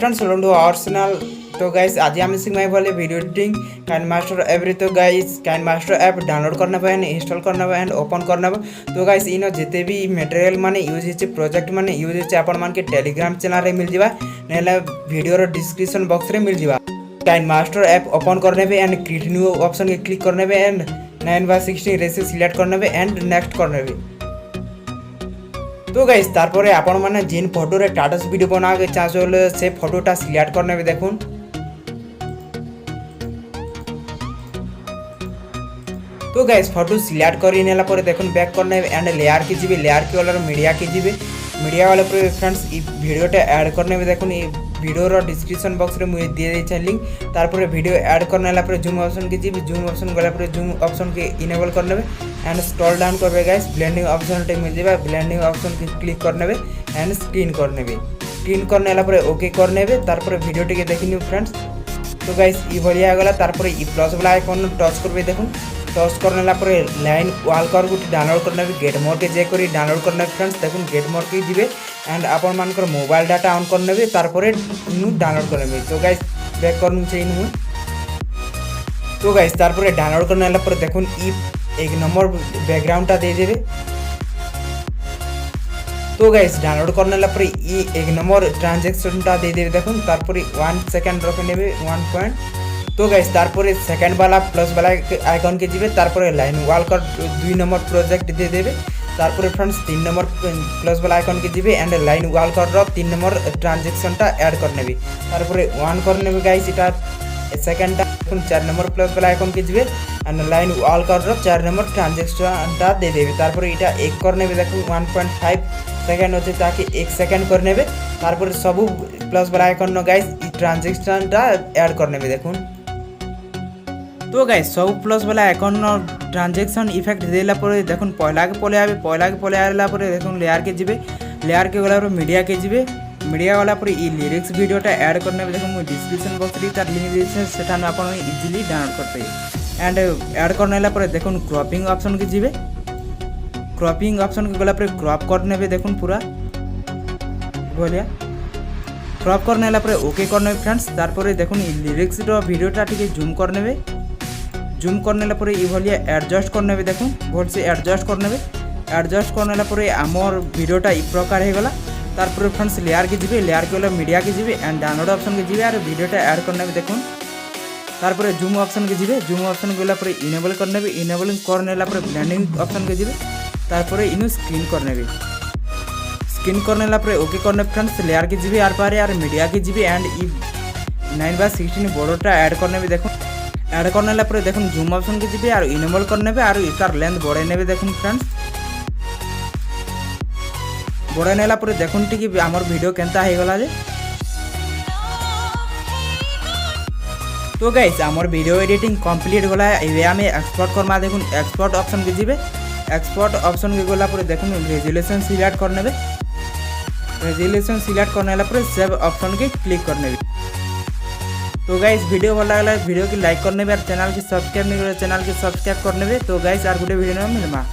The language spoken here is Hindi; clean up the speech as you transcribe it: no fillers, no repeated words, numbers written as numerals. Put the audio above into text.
Friends welcome to our channel. तो गाइस आज हम सीखने वाले वीडियो एडिटिंग काइनमास्टर ऐप रे। तो गाइस काइनमास्टर ऐप डाउनलोड करना एंड इंस्टॉल करना एंड ओपन करना। तो गाइस इन जिते भी मटेरियल माने यूज होचे प्रोजेक्ट माने यूज होचे आपण मान के टेलीग्राम चैनल रे मिल जिबा नेला वीडियो रो डिस्क्रिप्शन बॉक्स रे मिल जिबा। काइनमास्टर ऐप ओपन करने पे एंड क्रिएट न्यू ऑप्शन के क्लिक करने पे एंड 9:16 रेशियो सिलेक्ट करने पे एंड नेक्स्ट करने पे। तो गाइस तारपरे आपण माने जिन फोटो रे स्टेटस वीडियो बना के चाहले से फोटोटा सिलेक्ट करने पे देखुन। तो गाइस फोटो सिलेक्ट करी नेला परे देखुन बैक करने एंड लेयर के जिबे लेयर के वाला मीडिया के जिबे मीडिया वाला पर फ्रेंड्स ई वीडियोटा ऐड करने में देखुन ई वीडियो रो डिस्क्रिप्शन बॉक्स रे मुझे दिए देछे लिंक। तारपरे वीडियो ऐड करने ला पर जूम ऑप्शन के जिबे जूम ऑप्शन गला पर जूम ऑप्शन के इनेबल करने में एंड स्क्रॉल डाउन करबे गाइस ब्लेंडिंग ऑप्शन टे मिल जेबा ब्लेंडिंग ऑप्शन के क्लिक करने में एंड स्क्रीन करने में स्क्रीन करने ला पर ओके करने में। तारपरे वीडियो टिके देखिनु फ्रेंड्स। तो गाइस ई भलिया गला तारपरे ई प्लस वाला आइकन टच करबे देखुन। टच करने ला परे लाइन वाल कर गुट डाउनलोड करने भी गेट मोर के जे करी डाउनलोड करने फ्रेंड्स देखुन गेट मोर के जिबे एंड आपण मानकर मोबाइल डाटा ऑन करने भी तारपरे इनु डाउनलोड करने भी। तो गाइस बैक करनु छै इनु। तो गाइस तारपरे डाउनलोड करने ला परे देखुन ई एक नंबर बैकग्राउंडटा दे देबे। तो गाइस डाउनलोड करने ला परे ई एक नंबर ट्रांजैक्शनटा दे देबे देखुन। तारपरे 1 सेकंड रखे नेबे 1 पॉइंट। तो गाइस तारपरे सेकंड वाला प्लस वाला आइकन के जिबे तारपरे लाइन वाल कर 2 नंबर प्रोजेक्ट दे देबे। तारपरे फ्रेंड्स 3 नंबर प्लस वाला आइकन के जिबे एंड लाइन वाल कर 3 नंबर ट्रांजैक्शनटा ऐड करने भी। तारपरे 1 करने भी गाइस इटा सेकंड टा 4 नंबर प्लस वाला आइकन के जिबे एंड लाइन वाल कर 4 नंबर ट्रांजैक्शनटा दे देबे। तारपरे इटा 1 करने भी देखो 1.5 सेकंड होचे ताकि 1 सेकंड करने भी। तारपरे सब प्लस वाला आइकन न गाइस ई ट्रांजैक्शनटा ऐड करने भी देखुन। तो गाइस सब प्लस वाला आइकन ट्रांजैक्शन इफेक्ट देला परे देखुन पहला के पले आला परे देखुन लेयर के जिबे लेयर के वाला मीडिया के जिबे मीडिया वाला परे ई लिरिक्स वीडियोटा ऐड करने में देखुन मु डिस्क्रिप्शन बॉक्स रे तार लिंक देछे सेटा न आपण इजीली डाउनलोड कर पाए एंड ऐड करने ला परे देखुन क्रॉपिंग ऑप्शन के जिबे क्रॉपिंग ऑप्शन के गला परे क्रॉप करने में देखुन पूरा बोलिया क्रॉप करने ला परे ओके करने फ्रेंड्स। तारपरे देखुन ई लिरिक्स रो वीडियोटा ठीक जूम करने में जूम करने ला परे ई भलिया एडजस्ट करने भी देखुन भल से एडजस्ट करने ला परे आमर वीडियोटा ई प्रकार हे गला। तारपरे फ्रेंड्स लेयर के जिबे लेयर के वाला मीडिया के जिबे एंड डाउनलोड ऑप्शन के जिबे और वीडियोटा ऐड करने भी देखुन। तारपरे जूम ऑप्शन के जिबे जूम ऑप्शन गला परे इनेबल करने भी इनेबल करने ला परे ब्लेंडिंग ऑप्शन के जिबे तारपरे इनु स्क्रीन करने ला परे ओके करने फ्रेंड्स लेयर के जिबे आर पारे और मीडिया के जिबे एंड ई 9:16 बॉर्डरटा ऐड करने भी देखुन। ऐड करने ला परे देखुन जूम ऑप्शन के जिबे और इनेबल करने पे और इतार लेंथ बढ़ाई नेबे देखुन फ्रेंड्स। बढ़ाई नेला परे देखुन टिकी हमर वीडियो केनता हे गला जे। तो गाइस हमर वीडियो एडिटिंग कंप्लीट गला एबे हमें एक्सपोर्ट करमा देखुन एक्सपोर्ट ऑप्शन के जिबे एक्सपोर्ट ऑप्शन के गला परे देखुन रेजोल्यूशन सिलेक्ट करने बे रेजोल्यूशन सिलेक्ट करने ला परे सेव ऑप्शन के क्लिक करने बे। तो गाइस वीडियो भल लगला वीडियो की लाइक करने और चैनल के सब्सक्राइब नहीं करे चैनल के सब्सक्राइब करने। तो गाइस आर गुटे वीडियो में मिलमा।